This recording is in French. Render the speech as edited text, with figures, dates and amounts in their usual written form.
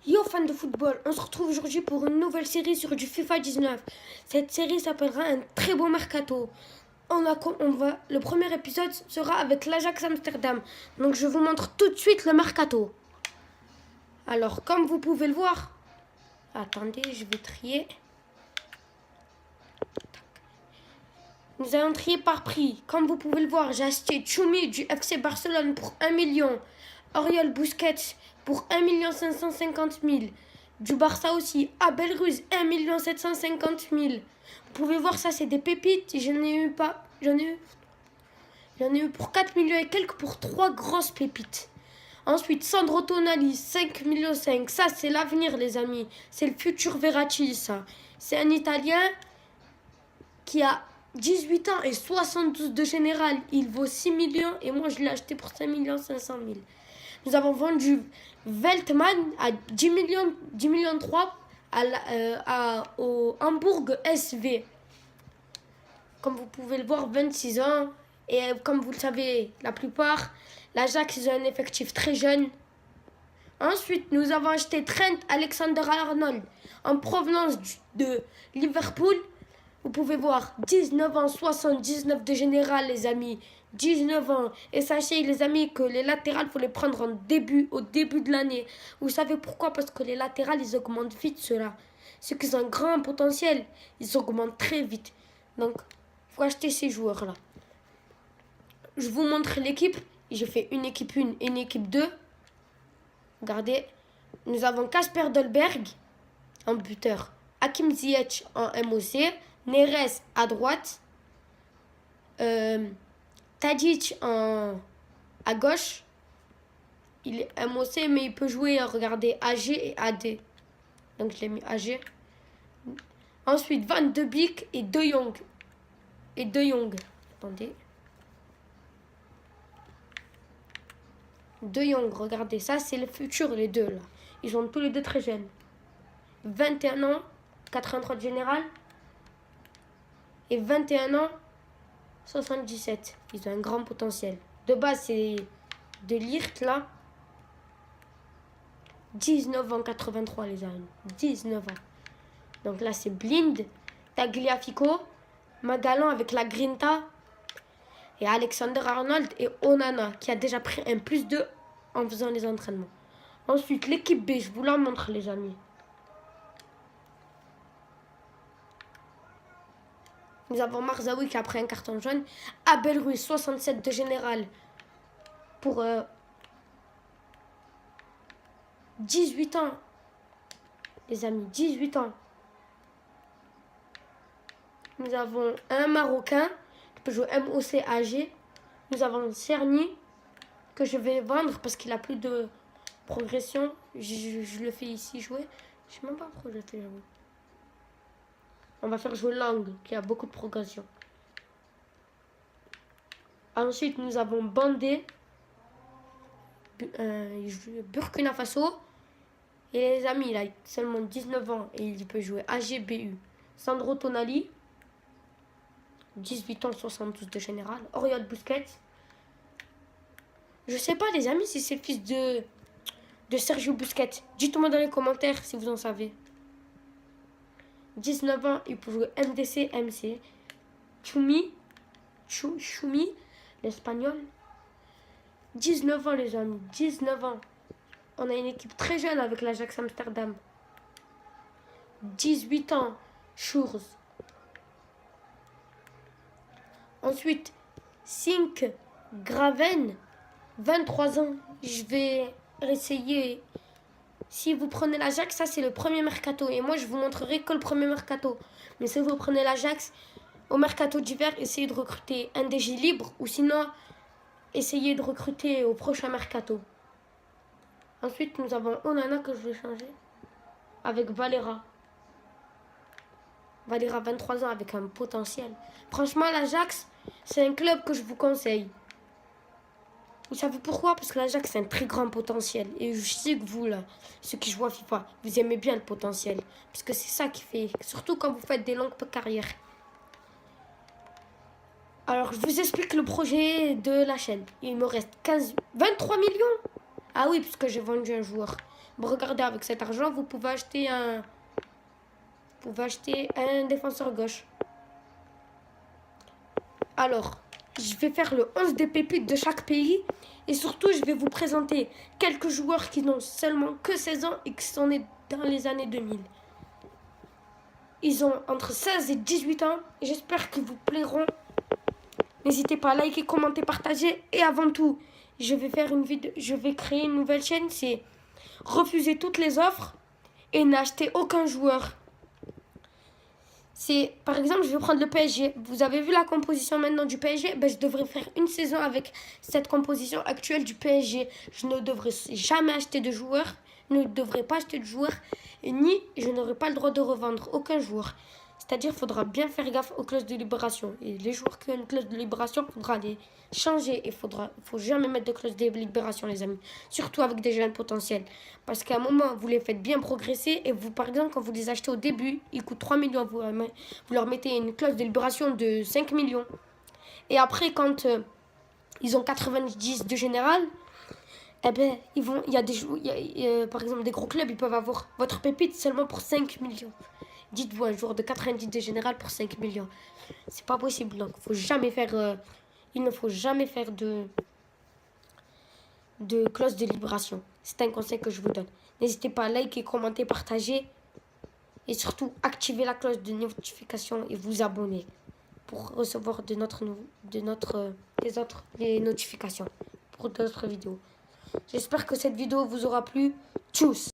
Yo fans de football, on se retrouve aujourd'hui pour une nouvelle série sur du FIFA 19. Cette série s'appellera un très beau mercato. Le premier épisode sera avec l'Ajax Amsterdam. Donc je vous montre tout de suite le mercato. Alors comme vous pouvez le voir, attendez, je vais trier. Nous allons trier par prix. Comme vous pouvez le voir, j'ai acheté Choumi du FC Barcelone pour 1 million. Oriol Busquets pour 1 550 000. Du Barça aussi, Abel Ruiz, 1 750 000. Vous pouvez voir ça, c'est des pépites. J'en ai eu pour 4 millions et quelques pour 3 grosses pépites. Ensuite, Sandro Tonali, 5 millions 5. Ça, c'est l'avenir, les amis. C'est le futur Verratti, ça. C'est un Italien qui a 18 ans et 72 de général. Il vaut 6 millions et moi, je l'ai acheté pour 5 500 000. Nous avons vendu Veltman à 10 millions 3 au Hamburg SV. Comme vous pouvez le voir, 26 ans. Et comme vous le savez, la plupart, l'Ajax ils ont un effectif très jeune. Ensuite, nous avons acheté Trent Alexander-Arnold en provenance de Liverpool. Vous pouvez voir 19 ans, 79 de général, les amis. 19 ans. Et sachez, les amis, que les latérales, il faut les prendre au début de l'année. Vous savez pourquoi? Parce que les latérales, ils augmentent vite, ceux-là. Ceux qui ont un grand potentiel, ils augmentent très vite. Donc, il faut acheter ces joueurs-là. Je vous montre l'équipe. J'ai fait une équipe 1 et une équipe 2. Regardez. Nous avons Kasper Dolberg en buteur. Hakim Ziyech en MOC. Neres à droite. Tadic à gauche. Il est MOC, mais il peut jouer, regardez, AG et AD. Donc je l'ai mis AG. Ensuite, Van de Beek et De Jong. Attendez. De Jong, regardez, ça c'est le futur, les deux là. Ils sont tous les deux très jeunes. 21 ans, 83 de général. Et 21 ans, 77. Ils ont un grand potentiel. De base, c'est de Ligt là. 19 ans, 83 les amis. 19 ans. Donc là, c'est Blind, Tagliafico, Magallan avec la Grinta. Et Alexander Arnold et Onana qui a déjà pris un +2 en faisant les entraînements. Ensuite, l'équipe B, je vous la montre les amis. Nous avons Marzaoui qui a pris un carton jaune. Abel Ruiz, 67 de général pour 18 ans. Les amis, 18 ans. Nous avons un Marocain qui peut jouer MOC AG. Nous avons Cerny que je vais vendre parce qu'il a plus de progression. Je le fais ici jouer. Je sais même pas pourquoi je le fais jouer. On va faire jouer Lang qui a beaucoup de progression. Ensuite, nous avons Bandé. Burkina Faso. Et les amis, il a seulement 19 ans et il peut jouer AGBU. Sandro Tonali. 18 ans, 72 de général. Oriol Busquets. Je sais pas les amis si c'est le fils de Sergio Busquets. Dites-moi dans les commentaires si vous en savez. 19 ans, il peut jouer MDC, MC. Choumi, l'espagnol. 19 ans les amis, 19 ans. On a une équipe très jeune avec l'Ajax Amsterdam. 18 ans, Schurz. Ensuite, Sink Graven, 23 ans. Je vais essayer. Si vous prenez l'Ajax, ça c'est le premier mercato. Et moi je vous montrerai que le premier mercato. Mais si vous prenez l'Ajax, au mercato d'hiver, essayez de recruter un DG libre. Ou sinon, essayez de recruter au prochain mercato. Ensuite, nous avons Onana que je vais changer. Avec Valera. Valera, 23 ans, avec un potentiel. Franchement, l'Ajax, c'est un club que je vous conseille. Vous savez pourquoi? Parce que l'Ajax, c'est un très grand potentiel. Et je sais que vous, là, ceux qui jouent à FIFA, vous aimez bien le potentiel. Parce que c'est ça qui fait, surtout quand vous faites des longues carrières. Alors, je vous explique le projet de la chaîne. Il me reste 23 millions. Ah oui, parce que j'ai vendu un joueur. Regardez, avec cet argent, vous pouvez acheter un défenseur gauche. Alors, je vais faire le 11 des pépites de chaque pays. Et surtout, je vais vous présenter quelques joueurs qui n'ont seulement que 16 ans et qui sont nés dans les années 2000. Ils ont entre 16 et 18 ans. J'espère qu'ils vous plairont. N'hésitez pas à liker, commenter, partager. Et avant tout, je vais créer une nouvelle chaîne. C'est refuser toutes les offres et n'acheter aucun joueur. Par exemple, je vais prendre le PSG. Vous avez vu la composition maintenant du PSG? Je devrais faire une saison avec cette composition actuelle du PSG. Je ne devrais jamais acheter de joueurs. Ne devrais pas acheter de joueurs. Ni je n'aurai pas le droit de revendre aucun joueur. C'est-à-dire qu'il faudra bien faire gaffe aux clauses de libération. Et les joueurs qui ont une clause de libération, il faudra les changer. Il faut jamais mettre de clause de libération, les amis. Surtout avec des jeunes potentiels. Parce qu'à un moment, vous les faites bien progresser. Et vous, par exemple, quand vous les achetez au début, ils coûtent 3 millions. Vous leur mettez une clause de libération de 5 millions. Et après, quand ils ont 90 de général, il y a des par exemple, des gros clubs, ils peuvent avoir votre pépite seulement pour 5 millions. Dites-vous un joueur de 90 de général pour 5 millions. C'est pas possible. Donc, il ne faut jamais faire de clause de libération. C'est un conseil que je vous donne. N'hésitez pas à liker, commenter, partager. Et surtout, activer la cloche de notification et vous abonner pour recevoir les notifications pour d'autres vidéos. J'espère que cette vidéo vous aura plu. Tchuss!